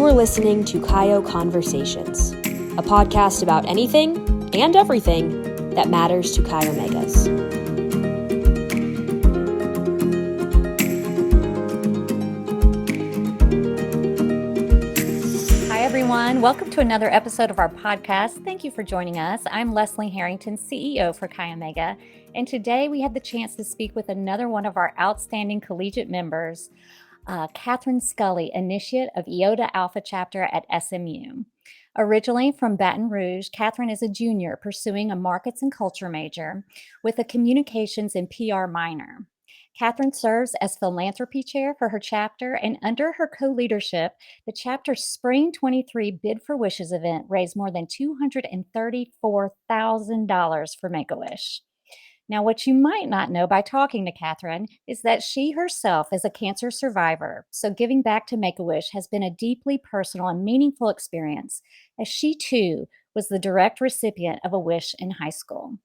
You are listening to Kaio Conversations, a podcast about anything and everything that matters to Chi Omegas. Hi, everyone. Welcome to another episode of our podcast. Thank you for joining us. I'm Leslie Harrington, CEO for Chi Omega, and today we had the chance to speak with another one of our outstanding collegiate members, Katherine Scully, initiate of Iota Alpha chapter at SMU. Originally from Baton Rouge, Katherine is a junior pursuing a markets and culture major with a communications and PR minor. Katherine serves as philanthropy chair for her chapter, and under her co-leadership, the chapter's Spring 23 Bid for Wishes event raised more than $234,000 for Make-A-Wish. Now, what you might not know by talking to Katherine is that she herself is a cancer survivor, so giving back to Make-A-Wish has been a deeply personal and meaningful experience, as she too was the direct recipient of a wish in high school.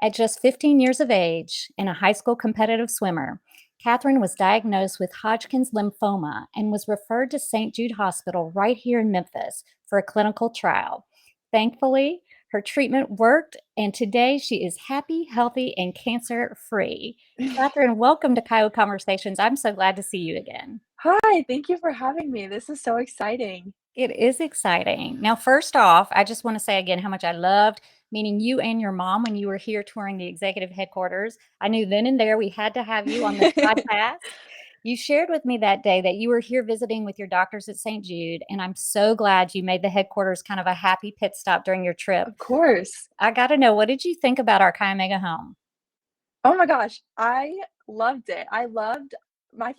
At just 15 years of age and a high school competitive swimmer, Katherine was diagnosed with Hodgkin's lymphoma and was referred to St. Jude Hospital right here in Memphis for a clinical trial. Thankfully, her treatment worked, and today she is happy, healthy, and cancer-free. Katherine, welcome to Kaio Conversations. I'm so glad to see you again. Hi, thank you for having me. This is so exciting. It is exciting. Now, first off, I just want to say again how much I loved meeting you and your mom when you were here touring the executive headquarters. I knew then and there we had to have you on this podcast. You shared with me that day that you were here visiting with your doctors at St. Jude, and I'm so glad you made the headquarters kind of a happy pit stop during your trip. Of course. I got to know, what did you think about our Chi Omega home? Oh my gosh, I loved it. I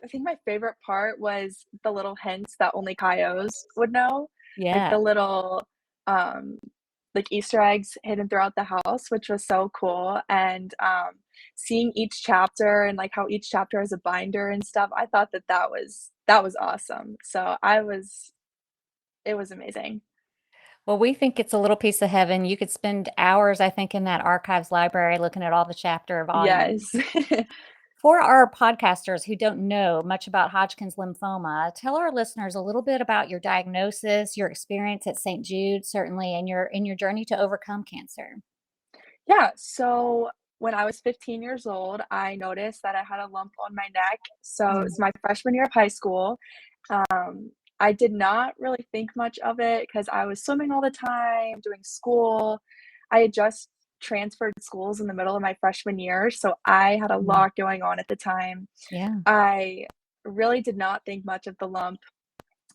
think my favorite part was the little hints that only Chios would know. Like the little like Easter eggs hidden throughout the house, which was so cool. And seeing each chapter and like how each chapter has a binder and stuff, I thought that was awesome. So it was amazing. Well, we think it's a little piece of heaven. You could spend hours, I think, in that archives library looking at all the chapter volumes. Yes. For our podcasters who don't know much about Hodgkin's lymphoma, tell our listeners a little bit about your diagnosis, your experience at St. Jude, certainly, and your journey to overcome cancer. Yeah, so when I was 15 years old, I noticed that I had a lump on my neck. So it was my freshman year of high school. I did not really think much of it because I was swimming all the time, doing school. I had just transferred schools in the middle of my freshman year, so I had a lot going on at the time. Yeah. I really did not think much of the lump.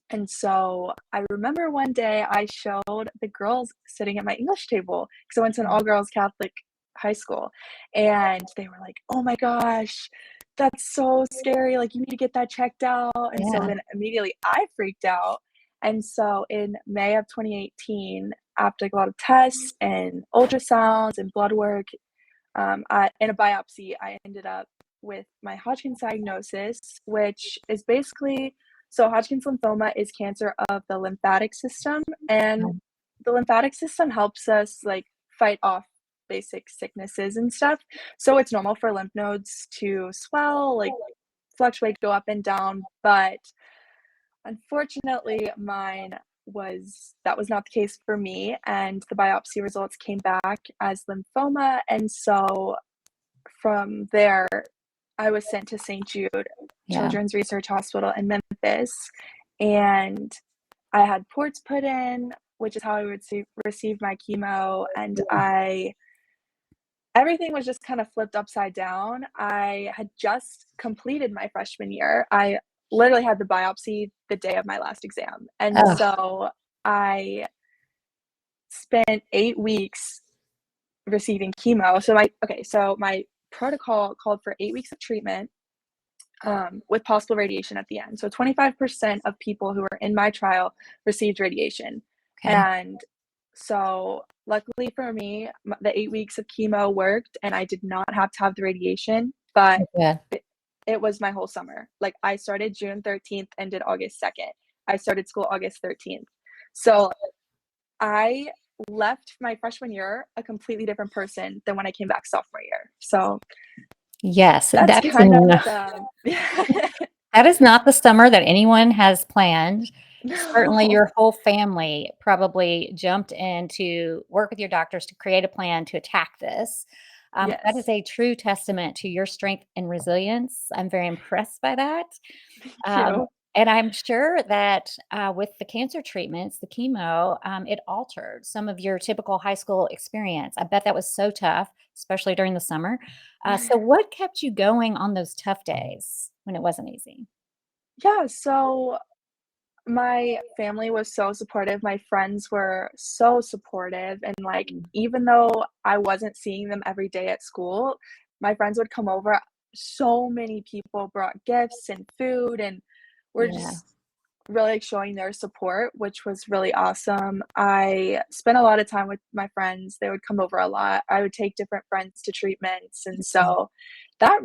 And so I remember one day I showed the girls sitting at my English table because I went to an all-girls Catholic high school, and they were like, "Oh my gosh, that's so scary. Like, you need to get that checked out." And so then immediately I freaked out. And so in May of 2018, after like a lot of tests and ultrasounds and blood work, in a biopsy, I ended up with my Hodgkin's diagnosis, which is basically, so Hodgkin's lymphoma is cancer of the lymphatic system, and the lymphatic system helps us like fight off basic sicknesses and stuff. So it's normal for lymph nodes to swell, like fluctuate, go up and down, but unfortunately that was not the case for me, and the biopsy results came back as lymphoma. And so from there I was sent to St. Jude Children's Research Hospital in Memphis, and I had ports put in, which is how I would receive my chemo, and everything was just kind of flipped upside down. I had just completed my freshman year. I literally had the biopsy the day of my last exam, and so I spent 8 weeks receiving chemo. So my protocol called for 8 weeks of treatment with possible radiation at the end. So 25% of people who were in my trial received radiation. Okay. And so luckily for me, the 8 weeks of chemo worked, and I did not have to have the radiation, but it was my whole summer. Like, I started June 13th, ended August 2nd. I started school August 13th. So I left my freshman year a completely different person than when I came back sophomore year. So yes, that's kind of that is not the summer that anyone has planned. Certainly, No. your whole family probably jumped in to work with your doctors to create a plan to attack this. That is Yes. a true testament to your strength and resilience. I'm very impressed by that. Thank Um, you. and I'm sure that with the cancer treatments, the chemo, it altered some of your typical high school experience. I bet that was so tough, especially during the summer. So, what kept you going on those tough days when it wasn't easy? Yeah, so my family was so supportive, my friends were so supportive, and, like, Mm. even though I wasn't seeing them every day at school, my friends would come over. So many people brought gifts and food and were Yeah. just really, like, showing their support, which was really awesome. I spent a lot of time with my friends, they would come over a lot. I would take different friends to treatments, and Mhm. so that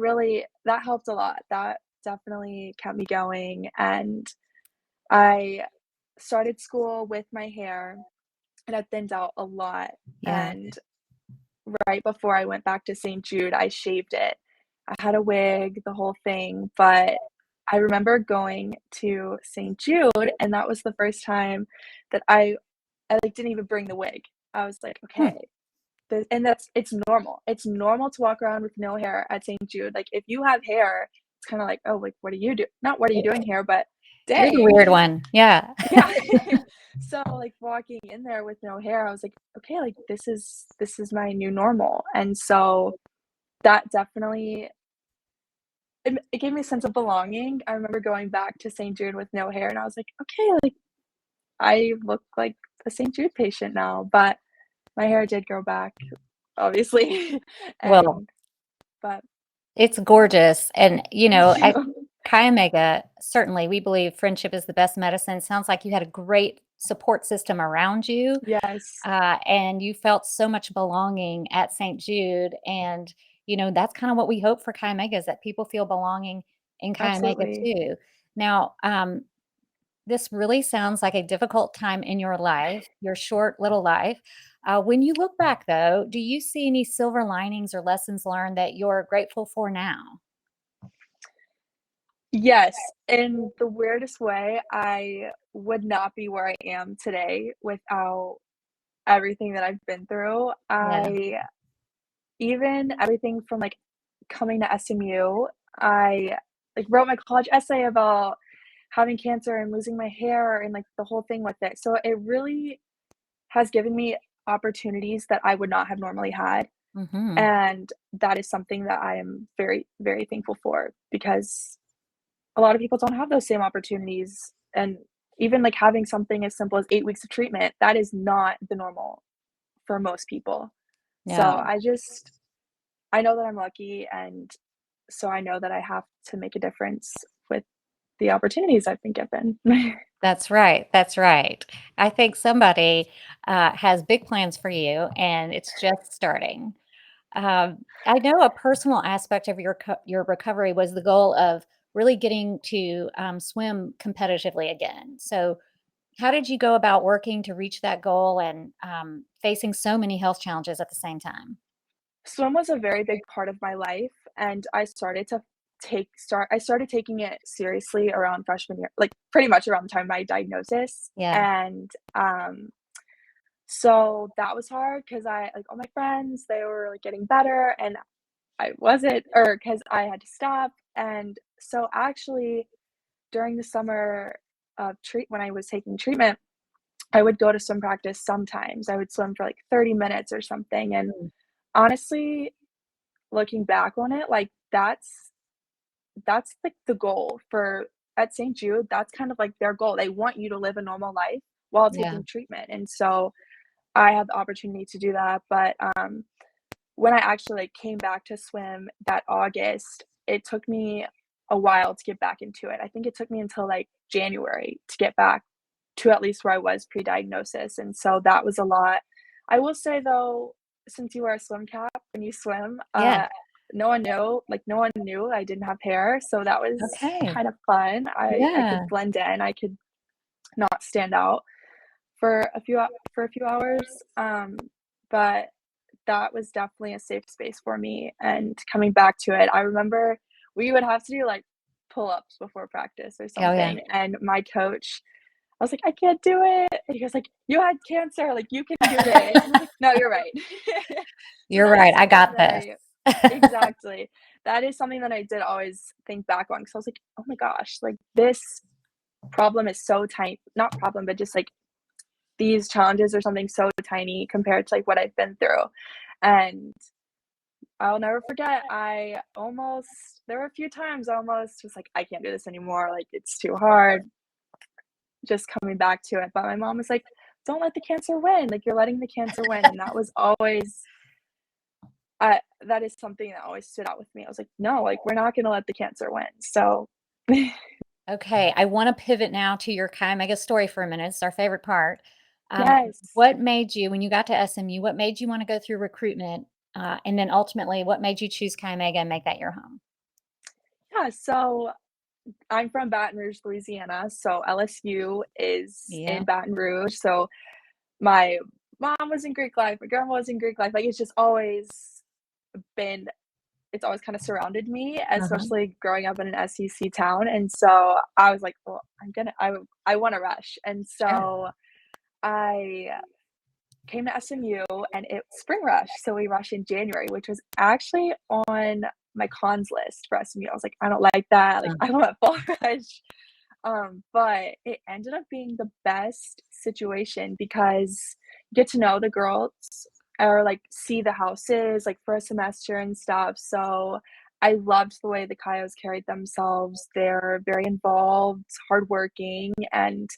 helped a lot. That definitely kept me going, and I started school with my hair, and it thinned out a lot, Yeah. and right before I went back to St. Jude, I shaved it. I had a wig, the whole thing, but I remember going to St. Jude, and that was the first time that I, like, didn't even bring the wig. I was like, Hmm. "Okay, the," and that's it's normal. It's normal to walk around with no hair at St. Jude. Like, if you have hair, it's kinda like, "Oh, like, what are you do not what are you doing here, but You're the dang." weird one. Yeah. Yeah. So, like, walking in there with no hair, I was like, "Okay, like, this is my new normal," and so that definitely it gave me a sense of belonging. I remember going back to St. Jude with no hair, and I was like, "Okay, like, I look like a St. Jude patient now," but my hair did grow back, obviously, Well, and but it's gorgeous. And, thank at you. Chi Omega, certainly we believe friendship is the best medicine. Sounds like you had a great support system around you, Yes, and you felt so much belonging at St. Jude. And, that's kind of what we hope for Chi Omega is that people feel belonging in Chi Omega absolutely. too. Now, this really sounds like a difficult time in your life, your short little life. When you look back, though, do you see any silver linings or lessons learned that you're grateful for now? Yes, in the weirdest way, I would not be where I am today without everything that I've been through. Yeah, I even everything from, like, coming to SMU, I, like, wrote my college essay about having cancer and losing my hair and, like, the whole thing with it. So it really has given me opportunities that I would not have normally had, mhm. and that is something that I am very, very thankful for because a lot of people don't have those same opportunities, and even, like, having something as simple as 8 weeks of treatment, that is not the normal for most people. So Yeah, I know that I'm lucky, and so I know that I have to make a difference with the opportunities I've been given. that's right, that's right. I think somebody, has big plans for you, and it's just starting. I know a personal aspect of your recovery was the goal of really getting to, swim competitively again. So, how did you go about working to reach that goal and, facing so many health challenges at the same time? Swim was a very big part of my life, and I started taking it seriously around freshman year, like, pretty much around the time of my diagnosis, Yeah, and, so that was hard because all my friends, they were, like, getting better, and I wasn't, or because I had to stop, and so actually, during the summer of treat when I was taking treatment, I would go to swim practice sometimes. I would swim for, like, 30 minutes or something, and mm, honestly, looking back on it, like, that's, like, the goal for at St. Jude, that's kind of, like, their goal. They want you to live a normal life while yeah, taking treatment, and so I had the opportunity to do that, but, when I actually, like, came back to swim that August, it took me a while to get back into it. I think it took me until, like, January to get back to at least where I was pre-diagnosis, and so that was a lot. I will say, though, since you wear a swim cap when you swim, yeah, no one knew I didn't have hair, so that was okay, kind of fun. I yeah, could blend in, I could not stand out for a few hours, but that was definitely a safe space for me, and coming back to it, I remember we would have to do, like, pull-ups before practice or oh, yeah, something, and my coach, I was like, I can't do it. And he goes like, you had cancer, like you can do this. And I was like, no, you're right. So You're that is right. I something got that this. I exactly. That is something that I did always think back on because I was like, oh my gosh, like this problem is so tiny, not problem, but just like these challenges are something so tiny compared to like what I've been through. And I'll never forget, there were a few times I almost was like, I can't do this anymore. Like, it's too hard just coming back to it. But my mom was like, don't let the cancer win. Like, you're letting the cancer win. And that was always, that is something that always stood out with me. I was like, no, like, we're not going to let the cancer win. So, Okay, I want to pivot now to your Chi Omega story for a minute. It's our favorite part. yes. What made you, when you got to SMU, what made you want to go through recruitment? And then ultimately, what made you choose Chi Omega and make that your home? Yeah. So, I'm from Baton Rouge, Louisiana. So, LSU is Yeah. in Baton Rouge. So, my mom was in Greek life, my grandma was in Greek life. Like, been it's always kind of surrounded me, Uh-huh. especially growing up in an SEC town. And so I was like, well, I want to rush. And Sure. so I came to SMU and it's spring rush. So we rush in January, which was actually on my cons list for SMU. I was like, I don't like that. Like, I want fall rush. But it ended up being the best situation because you get to know the girls or like see the houses like for a semester and stuff. So I loved the way the Kayos carried themselves. They're very involved, hardworking, and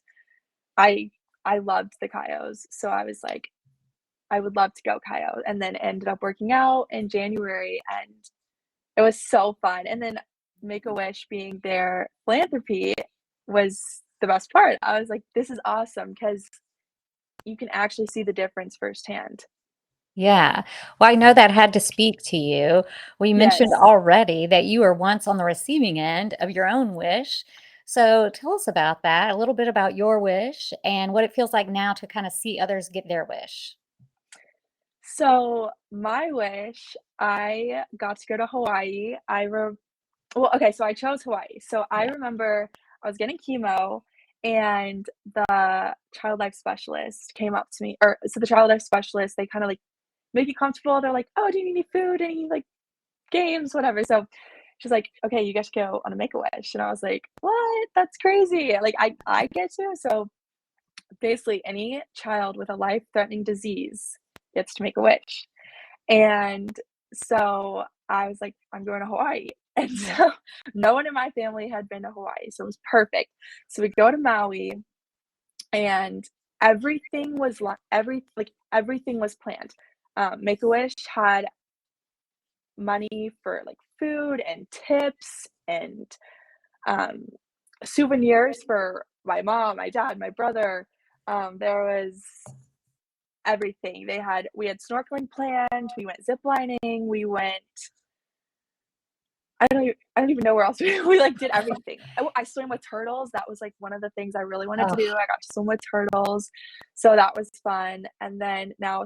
I I loved the Kayos. So I was like, I would love to go Kayo, and then ended up working out in January, and it was so fun. And then Make a Wish being their philanthropy was the best part. I was like, this is awesome because you can actually see the difference firsthand. Yeah. Well, I know that had to speak to you. We mentioned Yes. already that you were once on the receiving end of your own wish. So tell us about that, a little bit about your wish and what it feels like now to kind of see others get their wish. So my wish, I got to go to Hawaii. Well, okay, so I chose Hawaii. So I Yeah. remember I was getting chemo and the child life specialist came up to me, or so the child life specialist, they kind of like make you comfortable. They're like, oh, do you need any food, any like games, whatever. So she's like, okay, you guys go on a make a wish. And I was like, what? That's crazy. Like, I get to. So basically, any child with a life threatening disease gets to make a wish. And so I was like, I'm going to Hawaii. And Yeah. so no one in my family had been to Hawaii. So it was perfect. So we go to Maui and everything was planned. Make a Wish had money for like food and tips and um, souvenirs for my mom, my dad, my brother. There was everything. We had snorkeling planned. We went zip lining. We went. I don't even know where else we like did everything. I swam with turtles. That was like one of the things I really wanted to Oh, do. I got to swim with turtles, so that was fun. And then now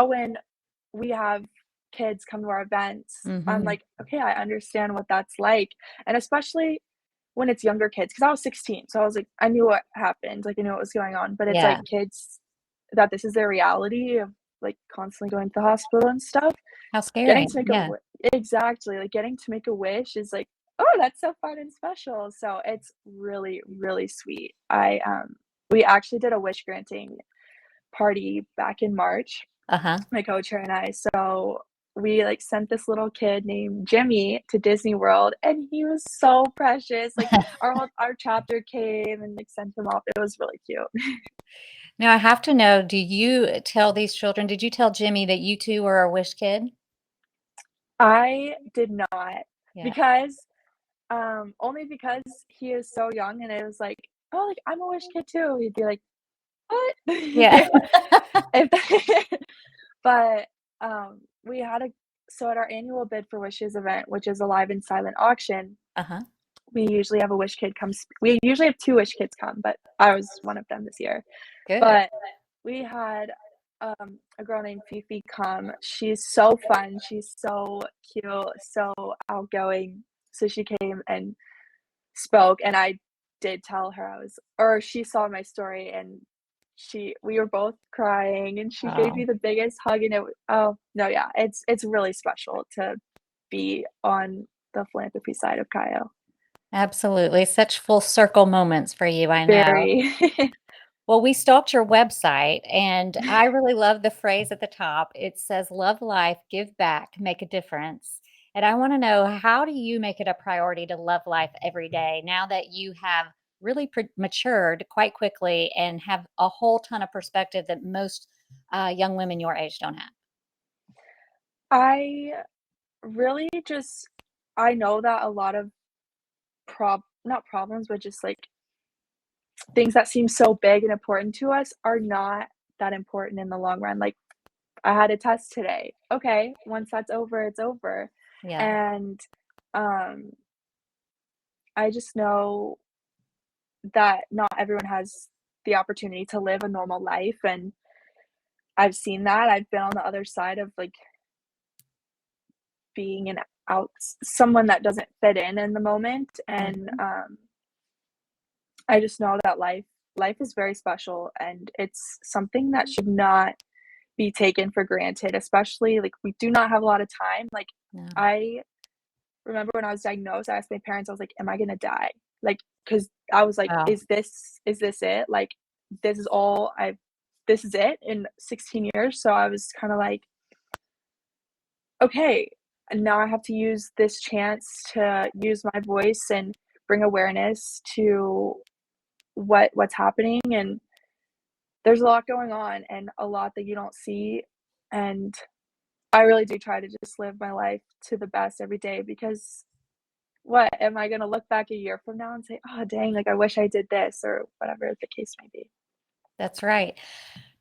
when we have kids come to our events, I'm hmm. like, okay, I understand what that's like, and especially when it's younger kids, because I was 16, so I was like, I knew what happened, like I knew what was going on, but it's like Yeah. kids that this is their reality of like constantly going to the hospital and stuff. How Getting scary. to make a Yeah. wi Exactly, like, getting to make a wish is like, "Oh, that's so fun and special." So, it's really, really sweet. We actually did a wish granting party back in March, Uh-huh. my co-chair and I. So, we, like, sent this little kid named Jimmy to Disney World, and he was so precious. Like, our chapter came and, like, sent him off. It was really cute. Now I have to know, do you tell these children, did you tell Jimmy that you two were a wish kid? I did not Yeah. because only because he is so young and it was like, "Oh, like, I'm a wish kid too." He'd be like, "What?" Yeah. If but, we had a so at our annual Bid for Wishes event, which is a live and silent auction, Uh-huh. we usually have a wish kid we usually have 2 wish kids come, but I was one of them this year. Good. But we had, a girl named Fifi come. She's so fun, she's so cute, so outgoing. So she came and spoke, and I did tell her or she saw my story, and we were both crying, and she gave me Oh, the biggest hug, and oh no, yeah, it's really special to be on the philanthropy side of Kaio. absolutely. Such full circle moments for you, I know. Very. Well, we stalked your website, and I really love the phrase at the top. It says, "Love life, give back, make a difference." And I want to know, how do you make it a priority to love life every day now that you have really matured quite quickly and have a whole ton of perspective that most young women your age don't have? I really just I know that a lot of not problems, but just like things that seem so big and important to us are not that important in the long run. Like, I had a test today. Okay, once that's over, it's over. Yeah. And um I just know that not everyone has the opportunity to live a normal life, and I've seen that. I've been on the other side of like being an out someone that doesn't fit in the moment, and Mhm. I just know that life is very special, and it's something that should not be taken for granted, especially like we do not have a lot of time. Like, No. I remember when I was diagnosed, I asked my parents, I was like, am I gonna die? Like, because I was like, Oh, is this it? Like, this is all I this is it in 16 years. So I was kind of like, okay, and now I have to use this chance to use my voice and bring awareness to what's happening. And there's a lot going on and a lot that you don't see. And I really do try to just live my life to the best every day, because what am I gonna look back a year from now and say, "Oh, dang, like, I wish I did this," or whatever the case may be. that's right.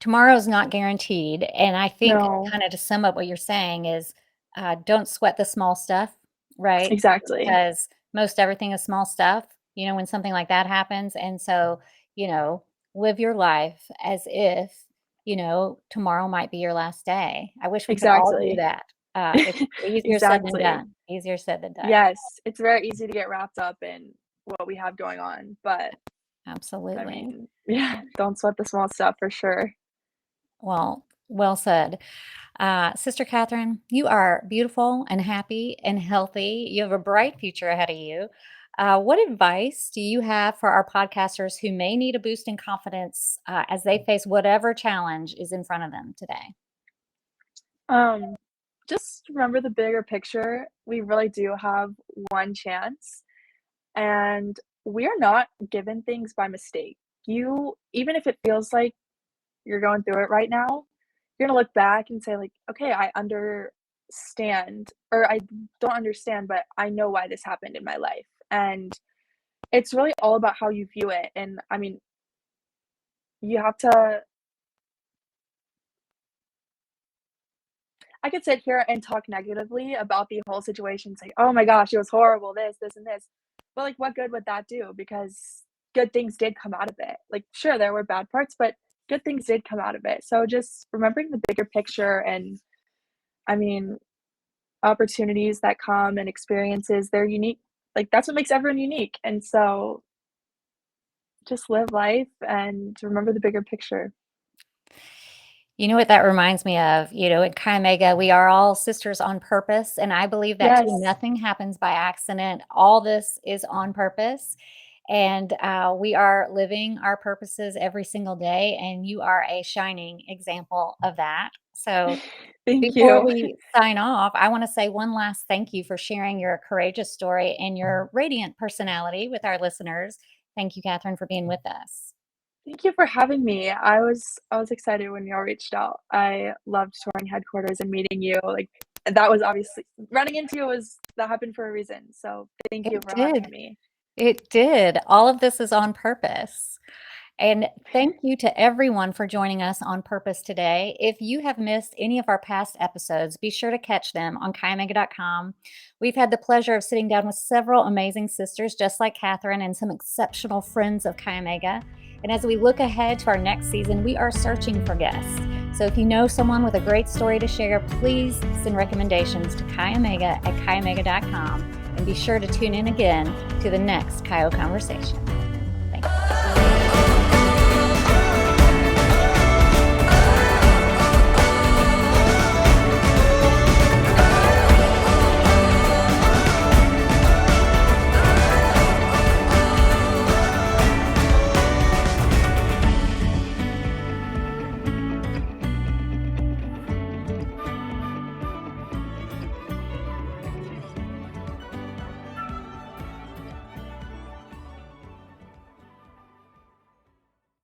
Tomorrow's not guaranteed, and I think No, kinda to sum up what you're saying is, don't sweat the small stuff, right? exactly. Because most everything is small stuff, when something like that happens, and so, you know, live your life as if, tomorrow might be your last day. I wish we could all do Exactly. that. It's easier said than Exactly. done. Easier said than done. Yes, it's very easy to get wrapped up in what we have going on, but, I Absolutely. mean, yeah, don't sweat the small stuff for sure. Well said. Sister Catherine, you are beautiful and happy and healthy. You have a bright future ahead of you. What advice do you have for our podcasters who may need a boost in confidence as they face whatever challenge is in front of them today? Um, just remember the bigger picture. We really do have one chance, and we're not given things by mistake. Even if it feels like you're going through it right now, you're gonna look back and say like, "Okay, I understand," or "I don't understand, but I know why this happened in my life." And it's really all about how you view it, and I mean, you have to I could sit here and talk negatively about the whole situation, say, "Oh my gosh, it was horrible, this, and this." But, like, what good would that do? Because good things did come out of it. Like, sure, there were bad parts, but good things did come out of it. So just remembering the bigger picture, and I mean, opportunities that come and experiences, they're unique. Like, that's what makes everyone unique. And so just live life and remember the bigger picture. You know what that reminds me of? In Chi Omega, we are all sisters on purpose. And I believe that too. Yes, Nothing happens by accident. All this is on purpose. And we are living our purposes every single day. And you are a shining example of that. So thank before you. we sign off, I want to say one last thank you for sharing your courageous story and your radiant personality with our listeners. Thank you, Catherine, for being with us. Thank you for having me. I was excited when y'all reached out. I loved touring headquarters and meeting you. Like, that was obviously running into you was that happened for a reason. So thank you It for having did. me. It did. All of this is on purpose. And thank you to everyone for joining us on purpose today. If you have missed any of our past episodes, be sure to catch them on chiomega.com. We've had the pleasure of sitting down with several amazing sisters, just like Catherine, and some exceptional friends of Chi Omega. And as we look ahead to our next season, we are searching for guests. So if you know someone with a great story to share, please send recommendations to chiomega at chiomega.com. And be sure to tune in again to the next Chio Conversation.